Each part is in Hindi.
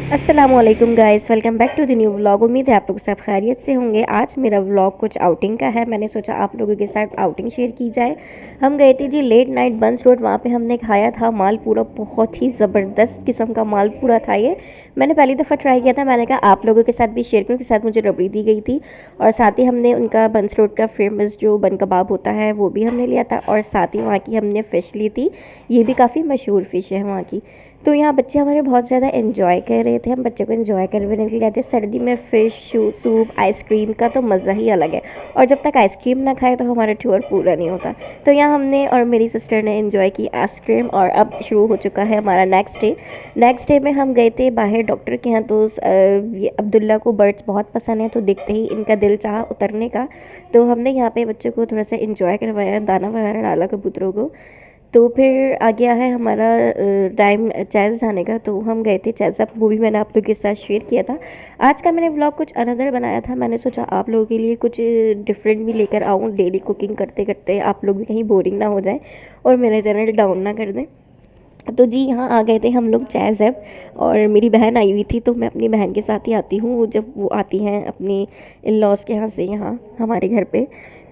अस्सलामुअलैकुम guys, welcome back to the new vlog. उम्मीद है आप लोग सब खैरियत से होंगे। आज मेरा व्लॉग कुछ आउटिंग का है। मैंने सोचा आप लोगों के साथ आउटिंग शेयर की जाए। हम गए थे जी लेट नाइट बंस रोड। वहाँ पे हमने खाया था मालपूरा। बहुत ही ज़बरदस्त किस्म का मालपूरा था ये। मैंने पहली दफ़ा ट्राई किया था। मैंने कहा आप लोगों के साथ भी शेयर करूँ। के साथ मुझे रबड़ी दी गई थी और साथ ही हमने उनका बंस रोड का फेमस जो बन कबाब होता है वो भी हमने लिया था और साथ ही वहाँ की हमने फ़िश ली थी। ये भी काफ़ी मशहूर फ़िश है वहाँ की। तो यहाँ बच्चे हमारे बहुत ज़्यादा एंजॉय कर रहे थे। हम बच्चों को एंजॉय करवाने के लिए गए थे। सर्दी में फ़िश सूप आइसक्रीम का तो मज़ा ही अलग है और जब तक आइसक्रीम ना खाए तो हमारा टूर पूरा नहीं होता। तो यहाँ हमने और मेरी सिस्टर ने एंजॉय की आइसक्रीम और अब शुरू हो चुका है हमारा नेक्स्ट डे में हम गए थे बाहर डॉक्टर के यहाँ। तो ये अब्दुल्ला को बर्ड्स बहुत पसंद है तो देखते ही इनका दिल चाहा उतरने का। तो हमने यहाँ पे बच्चों को थोड़ा सा एंजॉय करवाया, दाना वगैरह डाला कबूतरों को। तो फिर आ गया है हमारा टाइम चैज़ जाने का। तो हम गए थे चैज़, अब वो भी मैंने आप लोगों के साथ शेयर किया था। आज का मैंने व्लॉग कुछ अनदर बनाया था। मैंने सोचा आप लोगों के लिए कुछ डिफरेंट भी लेकर आऊँ। डेली कुकिंग करते करते आप लोग भी कहीं बोरिंग ना हो जाए और मेरा चैनल डाउन ना कर दें। तो जी यहाँ आ गए थे हम लोग चैज़ ऐप और मेरी बहन आई हुई थी। तो मैं अपनी बहन के साथ ही आती हूँ जब वो आती हैं अपनी इन लॉज के यहाँ से यहाँ हमारे घर पे।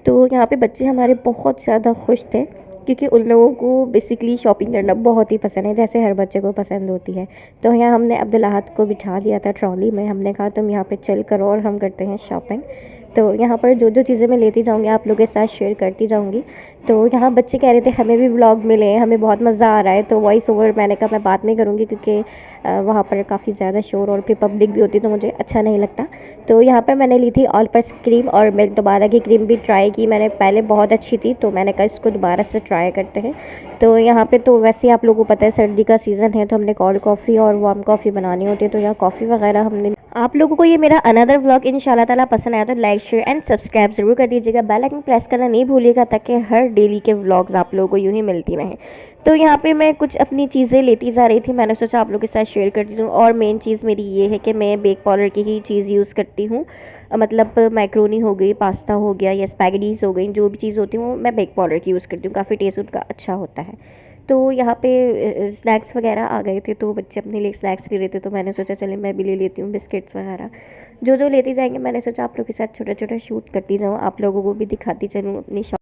तो यहाँ पे बच्चे हमारे बहुत ज़्यादा खुश थे क्योंकि उन लोगों को बेसिकली शॉपिंग करना बहुत ही पसंद है, जैसे हर बच्चे को पसंद होती है। तो यहाँ हमने अब्दुल्लाहत को बिठा दिया था ट्रॉली में। हमने कहा तुम यहाँ पे चिल करो और हम करते हैं शॉपिंग। तो यहाँ पर जो जो चीज़ें मैं लेती जाऊँगी आप लोगों के साथ शेयर करती जाऊँगी। तो यहाँ बच्चे कह रहे थे हमें भी व्लॉग मिले, हमें बहुत मज़ा आ रहा है। तो वॉइस ओवर मैंने कहा मैं बाद में करूँगी क्योंकि वहाँ पर काफ़ी ज़्यादा शोर और फिर पब्लिक भी होती तो मुझे अच्छा नहीं लगता। तो यहाँ पर मैंने ली थी ऑल पर्स क्रीम और मिल्क दोबारा की क्रीम भी ट्राई की मैंने, पहले बहुत अच्छी थी तो मैंने कहा इसको दोबारा से ट्राई करते हैं। तो यहाँ पे तो वैसे ही आप लोगों को पता है सर्दी का सीज़न है तो हमने कोल्ड कॉफ़ी और वार्म कॉफ़ी बनानी होती है। तो यहाँ कॉफ़ी वगैरह हमने। आप लोगों को ये मेरा अनदर व्लॉग इंशाल्लाह ताला पसंद आया तो लाइक शेयर एंड सब्सक्राइब ज़रूर कर दीजिएगा। बेल आइकन प्रेस करना नहीं भूलिएगा ताकि हर डेली के व्लॉग्स आप लोगों को यूँ ही मिलती रहें। तो यहाँ पे मैं कुछ अपनी चीज़ें लेती जा रही थी। मैंने सोचा आप लोगों के साथ शेयर करती हूँ। और मेन चीज़ मेरी ये है कि मैं बेक पाउडर की ही चीज़ यूज़ करती हूँ। मतलब मैक्रोनी हो गई, पास्ता हो गया या स्पैगेटीज़ हो गई, जो भी चीज़ होती हूँ मैं बेक पाउडर की यूज़ करती हूँ। काफ़ी टेस्ट उनका अच्छा होता है। तो यहाँ पे स्नैक्स वगैरह आ गए थे तो बच्चे अपने लिए स्नैक्स ले रहे थे तो मैंने सोचा चले मैं भी ले लेती हूँ बिस्किट्स वगैरह। जो जो लेते जाएंगे मैंने सोचा आप लोग के साथ छोटा छोटा शूट करती जाऊँ, आप लोगों को भी दिखाती चलूँ अपनी शॉप।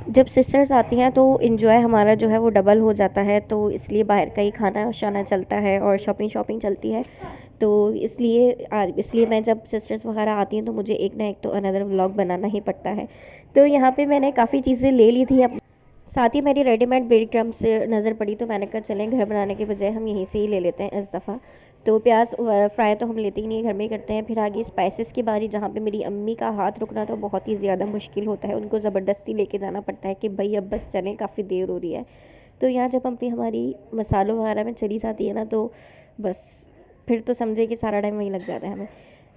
जब सिस्टर्स आती हैं तो इन्जॉय हमारा जो है वो डबल हो जाता है। तो इसलिए बाहर का ही खाना शाना चलता है और शॉपिंग चलती है। तो इसलिए मैं जब सिस्टर्स वगैरह आती हैं तो मुझे एक ना एक तो अनदर व्लॉग बनाना ही पड़ता है। तो यहाँ पे मैंने काफ़ी चीज़ें ले ली थी। साथ ही मेरी रेडीमेड ब्रेड क्रम्स से नज़र पड़ी तो मैंने कहा चलें घर बनाने के बजाय हम यहीं से ही ले लेते हैं इस दफ़ा। तो प्याज फ्राई तो हम लेते ही नहीं, घर में ही करते हैं। फिर आगे स्पाइसेस की बारी, जहाँ पे मेरी अम्मी का हाथ रुकना तो बहुत ही ज़्यादा मुश्किल होता है। उनको ज़बरदस्ती लेके जाना पड़ता है कि भाई अब बस चलें, काफ़ी देर हो रही है। तो यहाँ जब अम्मी हमारी मसालों वगैरह में चली जाती है ना तो बस फिर तो समझे कि सारा टाइम वहीं लग जाता है हमें।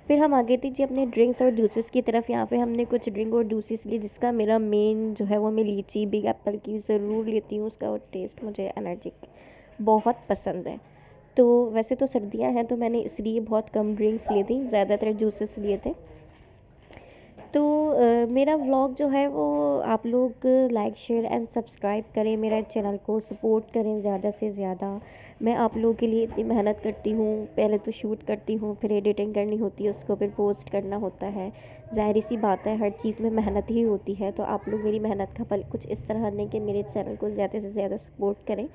फिर हम आ गए थे जी अपने ड्रिंक्स और जूसेस की तरफ। यहाँ पे हमने कुछ ड्रिंक और जूसेस लिए जिसका मेरा मेन जो है वो मैं लीची बिग एप्पल की ज़रूर लेती हूँ। उसका टेस्ट मुझे एनर्जिक बहुत पसंद है। तो वैसे तो सर्दियाँ हैं तो मैंने इसलिए बहुत कम ड्रिंक्स ली थी, ज़्यादातर जूसेस लिए थे। तो मेरा व्लॉग जो है वो आप लोग लाइक शेयर एंड सब्सक्राइब करें, मेरा चैनल को सपोर्ट करें ज़्यादा से ज़्यादा। मैं आप लोगों के लिए इतनी मेहनत करती हूँ, पहले तो शूट करती हूँ, फिर एडिटिंग करनी होती है, उसको फिर पोस्ट करना होता है। ज़ाहिर सी बात है हर चीज़ में मेहनत ही होती है। तो आप लोग मेरी मेहनत का फल कुछ इस तरह नहीं कि मेरे चैनल को ज़्यादा से ज़्यादा सपोर्ट करें।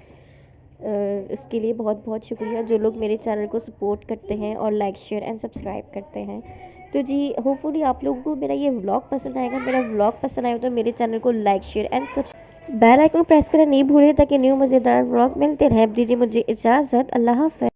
उसके लिए बहुत बहुत शुक्रिया जो लोग मेरे चैनल को सपोर्ट करते हैं और लाइक शेयर एंड सब्सक्राइब करते हैं। तो जी होपफुली आप लोगों को मेरा ये व्लॉग पसंद आएगा। मेरा व्लॉग पसंद आए तो मेरे चैनल को like share and bell icon press करना नहीं भूलिए ताकि न्यू मज़ेदार व्लॉग मिलते रहे। अब दीजिए मुझे इजाज़त। अल्लाह हाफ़िज़।